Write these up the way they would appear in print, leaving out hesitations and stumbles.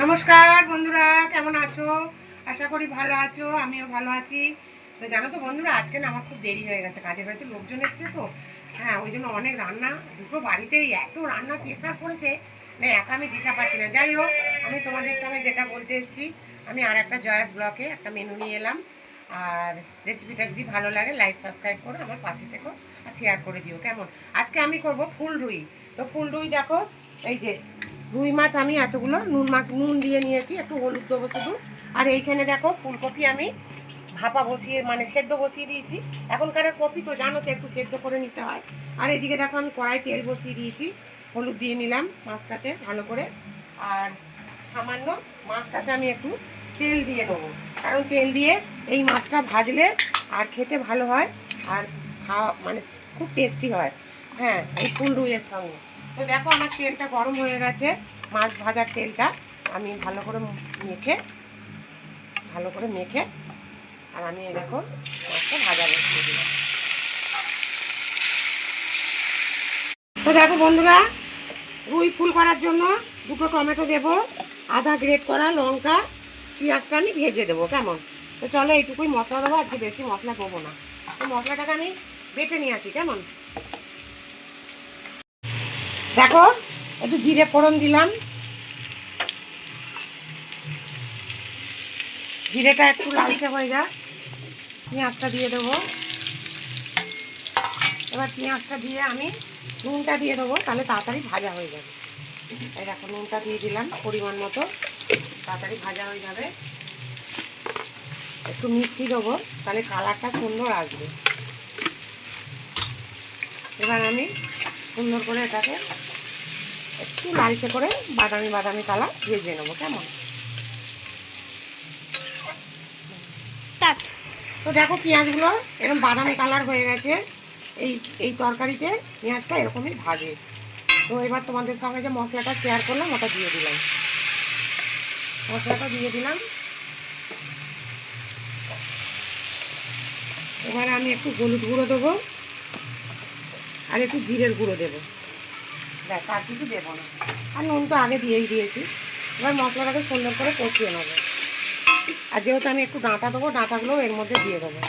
নমস্কার বন্ধুরা, কেমন আছো? আশা করি ভালো আছো, আমিও ভালো আছি। তো জানো তো বন্ধুরা, আজকে না আমার খুব দেরি হয়ে গেছে, কাজের বাড়িতে লোকজন এসছে তো। হ্যাঁ, ওই জন্য অনেক রান্না, দুটো বাড়িতেই এত রান্না প্রেশার পড়েছে না, একা আমি দিশা পাচ্ছি না। যাই হোক, আমি তোমাদের সঙ্গে যেটা বলতে এসেছি, আমি আর একটা জয়াস ব্লকে একটা মেনু নিয়ে এলাম। আর রেসিপিটা যদি ভালো লাগে লাইক সাবস্ক্রাইব করো, আমার পাশে থেকো আর শেয়ার করে দিও, কেমন? আজকে আমি করব ফুল রুই। তো ফুল রুই দেখো, এই যে রুই মাছ আমি এতগুলো নুন দিয়ে নিয়েছি, একটু হলুদ দেবো শুধু। আর এইখানে দেখো ফুলকপি আমি ভাপা বসিয়ে মানে সেদ্ধ বসিয়ে দিয়েছি। এখনকার কপি তো জানো তো, একটু সেদ্ধ করে নিতে হয়। আর এদিকে দেখো আমি কড়াই তেল বসিয়ে দিয়েছি, হলুদ দিয়ে নিলাম মাছটাতে ভালো করে। আর সামান্য মাছটাতে আমি একটু তেল দিয়ে দেবো, কারণ তেল দিয়ে এই মাছটা ভাজলে আর খেতে ভালো হয়, আর খাওয়া মানে খুব টেস্টি হয়। হ্যাঁ, এই ফুল রুইয়ের সঙ্গে। তো দেখো আমার তেলটা গরম হয়ে গেছে, মাছ ভাজার তেলটা আমি ভালো করে মেখে আর আমি দেখো মাছটা ভাজা বসিয়ে দিলাম। তো দেখো বন্ধুরা, রুই ফুল করার জন্য দুটো টমেটো দেবো, আদা গ্রেট করা লঙ্কা, পেঁয়াজটা আমি ভেজে দেবো, কেমন? তো চলো এইটুকুই মশলা দেবো, আজকে বেশি মশলা দেবো না। তো মশলাটাকে আমি বেটে নিয়ে আসি, কেমন? দেখো একটু জিরে ফোড়ন দিলাম, জিরেটা একটু লালচে হয়ে যায়, পেঁয়াজটা দিয়ে দেবো। এবার পেঁয়াজটা দিয়ে আমি নুনটা দিয়ে দেবো, তাহলে তাড়াতাড়ি ভাজা হয়ে যাবে। এই দেখো নুনটা দিয়ে দিলাম পরিমাণ মতো, তাড়াতাড়ি ভাজা হয়ে যাবে। একটু মিষ্টি দেবো, তাহলে কালারটা সুন্দর আসবে। এবার আমি সুন্দর করে এটাকে একটু লালচে করে বাদামি বাদামি কালার ভেজে নেবো, কেমন? তো দেখো পেঁয়াজগুলো এরকম বাদামি কালার হয়ে গেছে। এই এই তরকারিতে পেঁয়াজটা এরকমই ভাজে। তো এবার তোমাদের সঙ্গে যে মশলাটা শেয়ার করলাম ওটা দিয়ে দিলাম, মশলাটা দিয়ে দিলাম। এবারে আমি একটু হলুদ গুঁড়ো দেবো আর একটু জিরের গুঁড়ো দেবো, দেখ আর কিছু দেবো না। আর নুন তো আগে দিয়েই দিয়েছি। এবার মশলাটাকে সুন্দর করে কষিয়ে নেবো। আর যেহেতু আমি একটু ডাঁটা দেবো, ডাঁটাগুলো এর মধ্যে দিয়ে দেবো,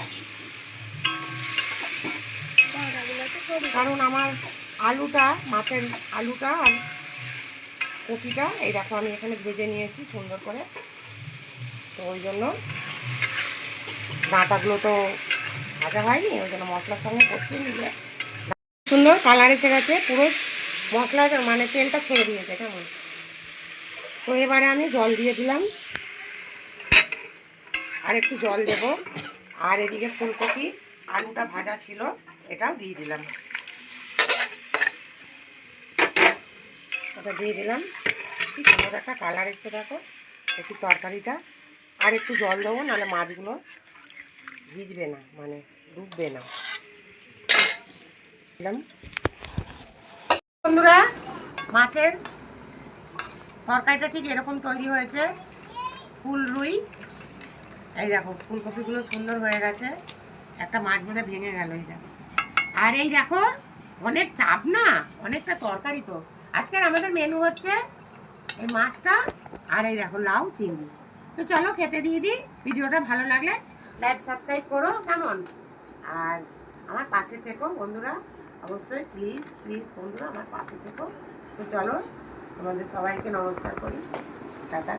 কারণ আমার মাছের আলুটা আর কপিটা এই দেখো আমি এখানে ভেজে নিয়েছি সুন্দর করে। তো ওই জন্য ডাঁটাগুলো তো ভাজা হয়নি, ওই জন্য মশলার সঙ্গে কষিয়ে নিলে সুন্দর কালার এসে গেছে, পুরো মশলা মানে তেলটা ছেড়ে দিয়েছে, কেমন? তো এবারে আমি জল দিয়ে দিলাম, আর একটু জল দেব। আর এদিকে ফুলকপি আলুটা ভাজা ছিল, এটাও দিয়ে দিলাম, ওটা দিয়ে দিলাম। কি সুন্দর একটা কালার এসছে দেখো একটু তরকারিটা। আর একটু জল দেবো, নাহলে মাছগুলো ভিজবে না, মানে ডুববে না। দিলাম। বন্ধুরা, মাছের তরকারিটা ঠিক এরকম তৈরি হয়েছে, ফুল রুই। এই দেখো ফুলকপিগুলো সুন্দর হয়ে গেছে, একটা মাছ বোধহয় ভেঙে গেল, এই দেখো। আর এই দেখো অনেক চাপ না, অনেকটা তরকারি। তো আজকের আমাদের মেনু হচ্ছে এই মাছটা আর এই দেখো লাউ চিংড়ি। তো চলো খেতে দিয়ে দিই। ভিডিওটা ভালো লাগলে লাইক সাবস্ক্রাইব করো, কেমন? আর আমার পাশে থেকো বন্ধুরা, অবশ্যই প্লিজ প্লিজ বন্ধুরা আমার পাশে থেকো। তো চলো তোমাদের সবাইকে নমস্কার করি, টাটা।